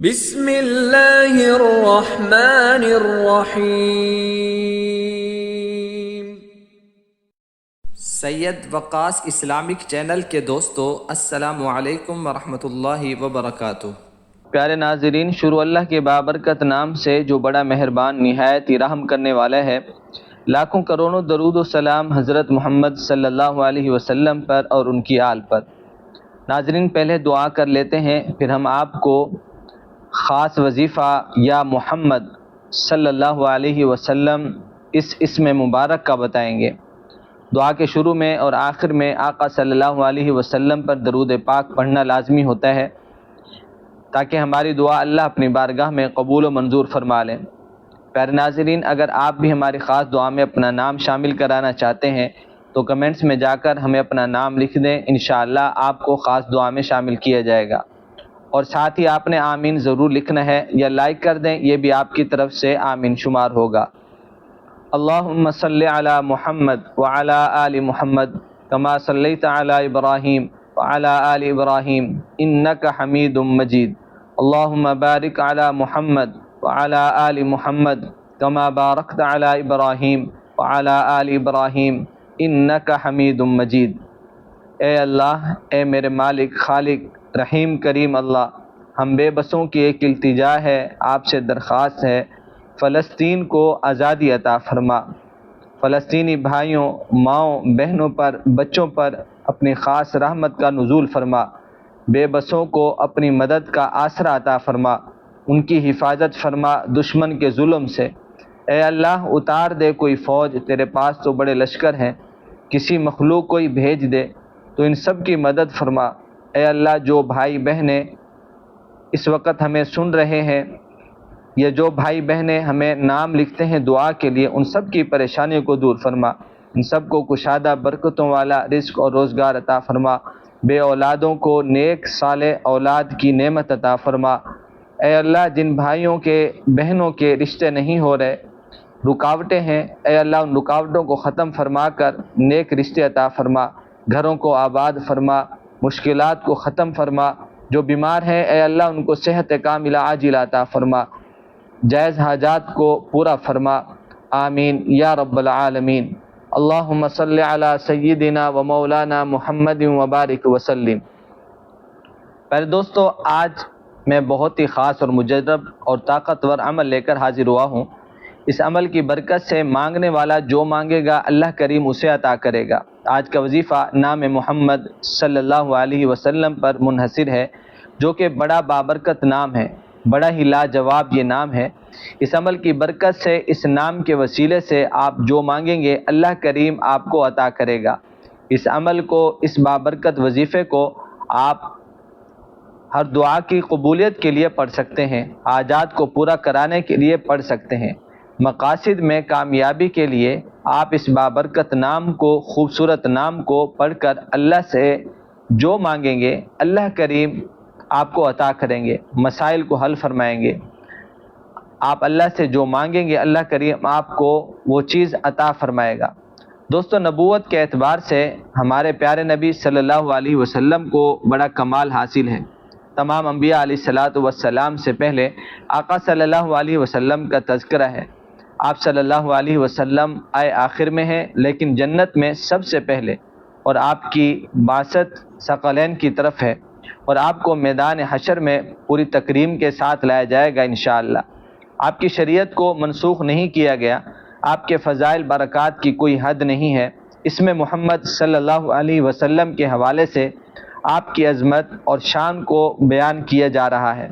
بسم اللہ الرحمن الرحیم۔ سید وقاص اسلامک چینل کے دوستو، السلام علیکم ورحمۃ اللہ وبرکاتہ۔ پیارے ناظرین، شروع اللہ کے بابرکت نام سے جو بڑا مہربان نہایت ہی رحم کرنے والا ہے۔ لاکھوں کروڑوں درود و سلام حضرت محمد صلی اللہ علیہ وسلم پر اور ان کی آل پر۔ ناظرین، پہلے دعا کر لیتے ہیں، پھر ہم آپ کو خاص وظیفہ یا محمد صلی اللہ علیہ وسلم اس اسم مبارک کا بتائیں گے۔ دعا کے شروع میں اور آخر میں آقا صلی اللہ علیہ وسلم پر درود پاک پڑھنا لازمی ہوتا ہے تاکہ ہماری دعا اللہ اپنی بارگاہ میں قبول و منظور فرما لیں۔ پیارے ناظرین، اگر آپ بھی ہماری خاص دعا میں اپنا نام شامل کرانا چاہتے ہیں تو کمنٹس میں جا کر ہمیں اپنا نام لکھ دیں، انشاءاللہ آپ کو خاص دعا میں شامل کیا جائے گا۔ اور ساتھ ہی آپ نے آمین ضرور لکھنا ہے یا لائک کر دیں، یہ بھی آپ کی طرف سے آمین شمار ہوگا۔ اللہم صلی علی محمد وعلی آل محمد کما صلیت علی ابراہیم وعلی آل ابراہیم انک حمید مجید۔ اللہم بارک علی محمد وعلی آل محمد کما بارکت علی ابراہیم وعلی آل ابراہیم انک حمید مجید۔ اے اللہ، اے میرے مالک، خالق، رحیم، کریم اللہ، ہم بے بسوں کی ایک التجا ہے، آپ سے درخواست ہے، فلسطین کو آزادی عطا فرما۔ فلسطینی بھائیوں، ماؤں، بہنوں پر، بچوں پر اپنی خاص رحمت کا نزول فرما۔ بے بسوں کو اپنی مدد کا آسرا عطا فرما، ان کی حفاظت فرما دشمن کے ظلم سے۔ اے اللہ، اتار دے کوئی فوج، تیرے پاس تو بڑے لشکر ہیں، کسی مخلوق کو ہی بھیج دے تو ان سب کی مدد فرما۔ اے اللہ، جو بھائی بہنیں اس وقت ہمیں سن رہے ہیں یا جو بھائی بہنیں ہمیں نام لکھتے ہیں دعا کے لیے، ان سب کی پریشانیوں کو دور فرما، ان سب کو کشادہ برکتوں والا رزق اور روزگار عطا فرما، بے اولادوں کو نیک صالح اولاد کی نعمت عطا فرما۔ اے اللہ، جن بھائیوں کے بہنوں کے رشتے نہیں ہو رہے، رکاوٹیں ہیں، اے اللہ ان رکاوٹوں کو ختم فرما کر نیک رشتے عطا فرما، گھروں کو آباد فرما، مشکلات کو ختم فرما۔ جو بیمار ہیں اے اللہ ان کو صحت کاملہ عاجلہ عطا فرما، جائز حاجات کو پورا فرما، آمین یا رب العالمین۔ اللہم صلی علی سیدنا و مولانا محمد وبارک وسلم۔ پہلے دوستو، آج میں بہت ہی خاص اور مجرب اور طاقتور عمل لے کر حاضر ہوا ہوں۔ اس عمل کی برکت سے مانگنے والا جو مانگے گا اللہ کریم اسے عطا کرے گا۔ آج کا وظیفہ نام محمد صلی اللہ علیہ وسلم پر منحصر ہے، جو کہ بڑا بابرکت نام ہے، بڑا ہی لاجواب یہ نام ہے۔ اس عمل کی برکت سے، اس نام کے وسیلے سے آپ جو مانگیں گے اللہ کریم آپ کو عطا کرے گا۔ اس عمل کو، اس بابرکت وظیفے کو آپ ہر دعا کی قبولیت کے لیے پڑھ سکتے ہیں، حاجات کو پورا کرانے کے لیے پڑھ سکتے ہیں، مقاصد میں کامیابی کے لیے آپ اس بابرکت نام کو، خوبصورت نام کو پڑھ کر اللہ سے جو مانگیں گے اللہ کریم آپ کو عطا کریں گے، مسائل کو حل فرمائیں گے۔ آپ اللہ سے جو مانگیں گے اللہ کریم آپ کو وہ چیز عطا فرمائے گا۔ دوستو، نبوت کے اعتبار سے ہمارے پیارے نبی صلی اللہ علیہ وسلم کو بڑا کمال حاصل ہے۔ تمام انبیاء علیہ الصلاۃ والسلام سے پہلے آقا صلی اللہ علیہ وسلم کا تذکرہ ہے۔ آپ صلی اللہ علیہ وسلم آئے آخر میں ہیں، لیکن جنت میں سب سے پہلے، اور آپ کی بعثت ثقلین کی طرف ہے، اور آپ کو میدان حشر میں پوری تکریم کے ساتھ لایا جائے گا انشاءاللہ۔ آپ کی شریعت کو منسوخ نہیں کیا گیا، آپ کے فضائل برکات کی کوئی حد نہیں ہے۔ اس میں محمد صلی اللہ علیہ وسلم کے حوالے سے آپ کی عظمت اور شان کو بیان کیا جا رہا ہے۔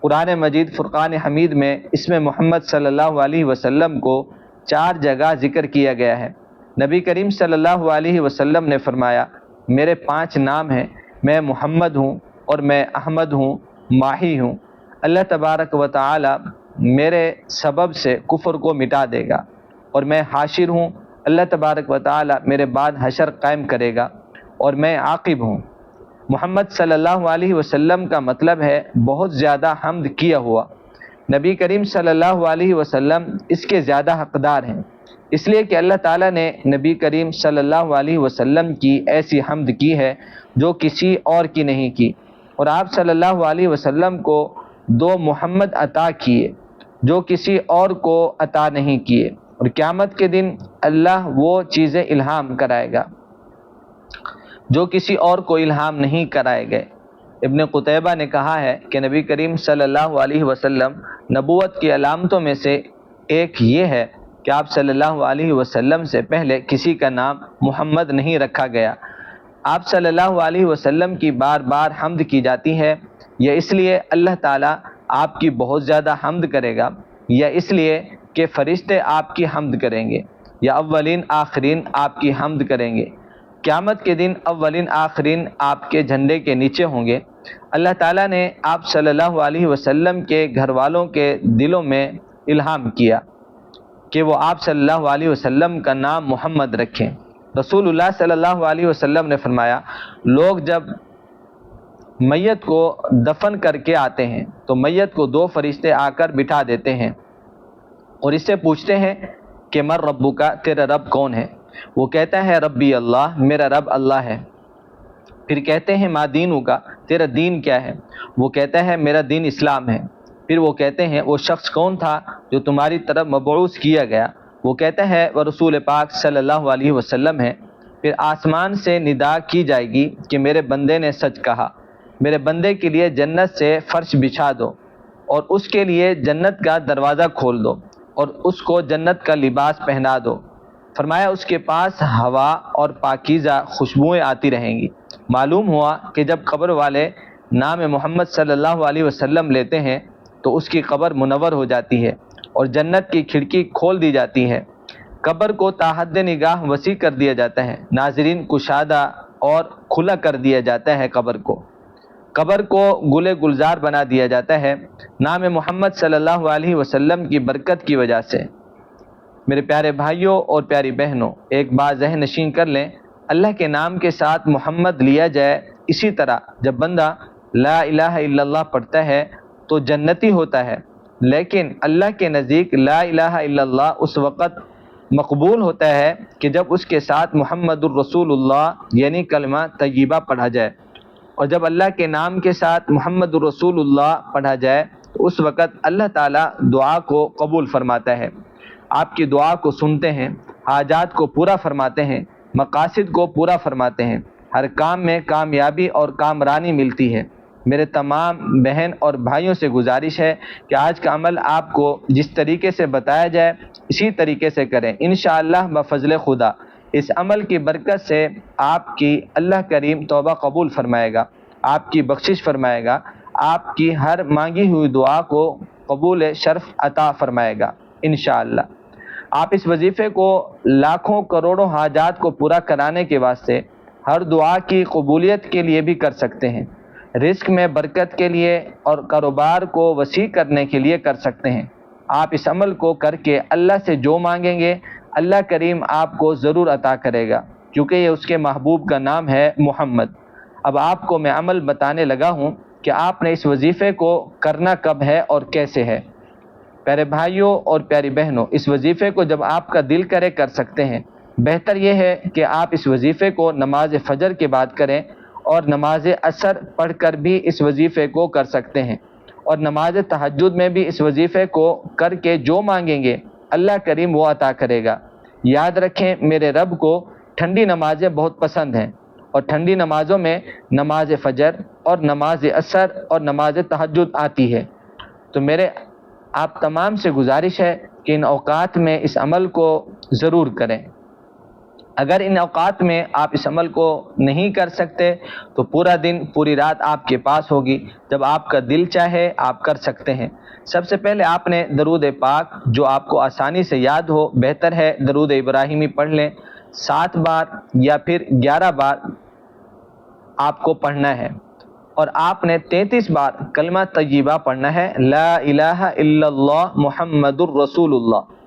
قرآن مجید فرقان حمید میں اس میں محمد صلی اللہ علیہ وسلم کو 4 جگہ ذکر کیا گیا ہے۔ نبی کریم صلی اللہ علیہ وسلم نے فرمایا، میرے 5 نام ہیں، میں محمد ہوں اور میں احمد ہوں، ماہی ہوں۔ اللہ تبارک و تعالی میرے سبب سے کفر کو مٹا دے گا، اور میں حاشر ہوں، اللہ تبارک و تعالی میرے بعد حشر قائم کرے گا، اور میں عاقب ہوں۔ محمد صلی اللہ علیہ وسلم کا مطلب ہے بہت زیادہ حمد کیا ہوا۔ نبی کریم صلی اللہ علیہ وسلم اس کے زیادہ حقدار ہیں، اس لیے کہ اللہ تعالیٰ نے نبی کریم صلی اللہ علیہ وسلم کی ایسی حمد کی ہے جو کسی اور کی نہیں کی، اور آپ صلی اللہ علیہ وسلم کو دو محمد عطا کیے جو کسی اور کو عطا نہیں کیے، اور قیامت کے دن اللہ وہ چیزیں الہام کرائے گا جو کسی اور کو الہام نہیں کرائے گئے۔ ابن قتیبہ نے کہا ہے کہ نبی کریم صلی اللہ علیہ وسلم نبوت کی علامتوں میں سے ایک یہ ہے کہ آپ صلی اللہ علیہ وسلم سے پہلے کسی کا نام محمد نہیں رکھا گیا۔ آپ صلی اللہ علیہ وسلم کی بار بار حمد کی جاتی ہے، یا اس لیے اللہ تعالیٰ آپ کی بہت زیادہ حمد کرے گا، یا اس لیے کہ فرشتے آپ کی حمد کریں گے، یا اولین آخرین آپ کی حمد کریں گے۔ قیامت کے دن اولین آخرین آپ کے جھنڈے کے نیچے ہوں گے۔ اللہ تعالیٰ نے آپ صلی اللہ علیہ وسلم کے گھر والوں کے دلوں میں الہام کیا کہ وہ آپ صلی اللہ علیہ وسلم کا نام محمد رکھیں۔ رسول اللہ صلی اللہ علیہ وسلم نے فرمایا، لوگ جب میت کو دفن کر کے آتے ہیں تو میت کو دو فرشتے آ کر بٹھا دیتے ہیں اور اس سے پوچھتے ہیں کہ من ربک، تیرا رب کون ہے؟ وہ کہتا ہے ربی اللہ، میرا رب اللہ ہے۔ پھر کہتے ہیں ما دینک، تیرا دین کیا ہے؟ وہ کہتا ہے میرا دین اسلام ہے۔ پھر وہ کہتے ہیں وہ شخص کون تھا جو تمہاری طرف مبعوث کیا گیا؟ وہ کہتا ہے وہ رسول پاک صلی اللہ علیہ وسلم ہے۔ پھر آسمان سے ندا کی جائے گی کہ میرے بندے نے سچ کہا، میرے بندے کے لیے جنت سے فرش بچھا دو اور اس کے لیے جنت کا دروازہ کھول دو اور اس کو جنت کا لباس پہنا دو۔ فرمایا اس کے پاس ہوا اور پاکیزہ خوشبوئیں آتی رہیں گی۔ معلوم ہوا کہ جب قبر والے نام محمد صلی اللہ علیہ وسلم لیتے ہیں تو اس کی قبر منور ہو جاتی ہے اور جنت کی کھڑکی کھول دی جاتی ہے۔ قبر کو تاحد نگاہ وسیع کر دیا جاتا ہے، ناظرین کشادہ اور کھلا کر دیا جاتا ہے۔ قبر کو گل گلزار بنا دیا جاتا ہے نام محمد صلی اللہ علیہ وسلم کی برکت کی وجہ سے۔ میرے پیارے بھائیوں اور پیاری بہنوں، ایک بات ذہن نشین کر لیں، اللہ کے نام کے ساتھ محمد لیا جائے۔ اسی طرح جب بندہ لا الہ الا اللہ پڑھتا ہے تو جنتی ہوتا ہے، لیکن اللہ کے نزدیک لا الہ الا اللہ اس وقت مقبول ہوتا ہے کہ جب اس کے ساتھ محمد الرسول اللہ یعنی کلمہ طیبہ پڑھا جائے، اور جب اللہ کے نام کے ساتھ محمد الرسول اللہ پڑھا جائے تو اس وقت اللہ تعالیٰ دعا کو قبول فرماتا ہے، آپ کی دعا کو سنتے ہیں، حاجات کو پورا فرماتے ہیں، مقاصد کو پورا فرماتے ہیں، ہر کام میں کامیابی اور کامرانی ملتی ہے۔ میرے تمام بہن اور بھائیوں سے گزارش ہے کہ آج کا عمل آپ کو جس طریقے سے بتایا جائے اسی طریقے سے کریں۔ انشاءاللہ بفضل خدا اس عمل کی برکت سے آپ کی اللہ کریم توبہ قبول فرمائے گا، آپ کی بخشش فرمائے گا، آپ کی ہر مانگی ہوئی دعا کو قبول شرف عطا فرمائے گا انشاءاللہ۔ آپ اس وظیفے کو لاکھوں کروڑوں حاجات کو پورا کرانے کے واسطے، ہر دعا کی قبولیت کے لیے بھی کر سکتے ہیں، رزق میں برکت کے لیے اور کاروبار کو وسیع کرنے کے لیے کر سکتے ہیں۔ آپ اس عمل کو کر کے اللہ سے جو مانگیں گے اللہ کریم آپ کو ضرور عطا کرے گا، کیونکہ یہ اس کے محبوب کا نام ہے محمد۔ اب آپ کو میں عمل بتانے لگا ہوں کہ آپ نے اس وظیفے کو کرنا کب ہے اور کیسے ہے۔ پیارے بھائیوں اور پیاری بہنوں، اس وظیفے کو جب آپ کا دل کرے کر سکتے ہیں۔ بہتر یہ ہے کہ آپ اس وظیفے کو نماز فجر کے بعد کریں، اور نماز عصر پڑھ کر بھی اس وظیفے کو کر سکتے ہیں، اور نماز تہجد میں بھی اس وظیفے کو کر کے جو مانگیں گے اللہ کریم وہ عطا کرے گا۔ یاد رکھیں میرے رب کو ٹھنڈی نمازیں بہت پسند ہیں، اور ٹھنڈی نمازوں میں نماز فجر اور نماز عصر اور نماز تہجد آتی ہے۔ تو میرے آپ تمام سے گزارش ہے کہ ان اوقات میں اس عمل کو ضرور کریں۔ اگر ان اوقات میں آپ اس عمل کو نہیں کر سکتے تو پورا دن پوری رات آپ کے پاس ہوگی، جب آپ کا دل چاہے آپ کر سکتے ہیں۔ سب سے پہلے آپ نے درود پاک جو آپ کو آسانی سے یاد ہو، بہتر ہے درود ابراہیمی پڑھ لیں، 7 بار یا پھر 11 بار آپ کو پڑھنا ہے، اور آپ نے 33 بار کلمہ طیبہ پڑھنا ہے، لا الہ الا اللہ محمد الرسول اللہ۔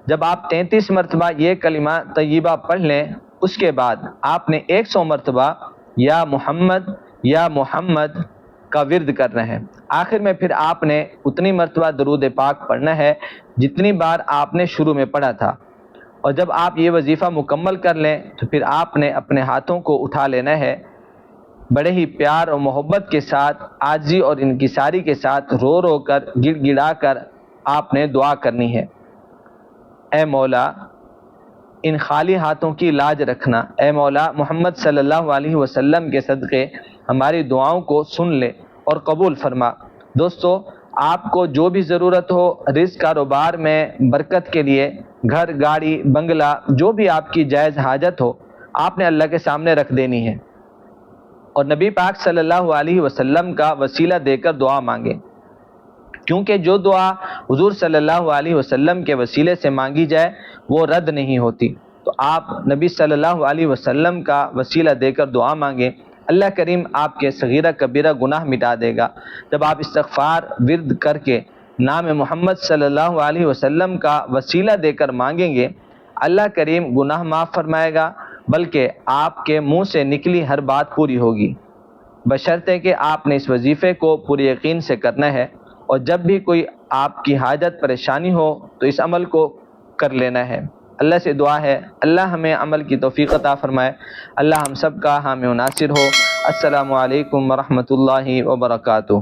جب آپ 33 مرتبہ یہ کلمہ طیبہ پڑھ لیں، اس کے بعد آپ نے 100 مرتبہ یا محمد کا ورد کرنا ہے۔ آخر میں پھر آپ نے اتنی مرتبہ درود پاک پڑھنا ہے جتنی بار آپ نے شروع میں پڑھا تھا، اور جب آپ یہ وظیفہ مکمل کر لیں تو پھر آپ نے اپنے ہاتھوں کو اٹھا لینا ہے بڑے ہی پیار اور محبت کے ساتھ، عاجزی اور انکساری کے ساتھ، رو رو کر، گڑ گڑا کر آپ نے دعا کرنی ہے۔ اے مولا، ان خالی ہاتھوں کی لاج رکھنا۔ اے مولا، محمد صلی اللہ علیہ وسلم کے صدقے ہماری دعاؤں کو سن لے اور قبول فرما۔ دوستو، آپ کو جو بھی ضرورت ہو، رزق کاروبار میں برکت کے لیے، گھر، گاڑی، بنگلہ، جو بھی آپ کی جائز حاجت ہو، آپ نے اللہ کے سامنے رکھ دینی ہے اور نبی پاک صلی اللہ علیہ وسلم کا وسیلہ دے کر دعا مانگیں، کیونکہ جو دعا حضور صلی اللہ علیہ وسلم کے وسیلے سے مانگی جائے وہ رد نہیں ہوتی۔ تو آپ نبی صلی اللہ علیہ وسلم کا وسیلہ دے کر دعا مانگیں، اللہ کریم آپ کے صغیرہ کبیرہ گناہ مٹا دے گا۔ جب آپ استغفار ورد کر کے نام محمد صلی اللہ علیہ وسلم کا وسیلہ دے کر مانگیں گے، اللہ کریم گناہ معاف فرمائے گا، بلکہ آپ کے منہ سے نکلی ہر بات پوری ہوگی، بشرطے کہ آپ نے اس وظیفے کو پورے یقین سے کرنا ہے، اور جب بھی کوئی آپ کی حاجت پریشانی ہو تو اس عمل کو کر لینا ہے۔ اللہ سے دعا ہے اللہ ہمیں عمل کی توفیق عطا فرمائے، اللہ ہم سب کا حامی و ناصر ہو۔ السلام علیکم ورحمۃ اللہ وبرکاتہ۔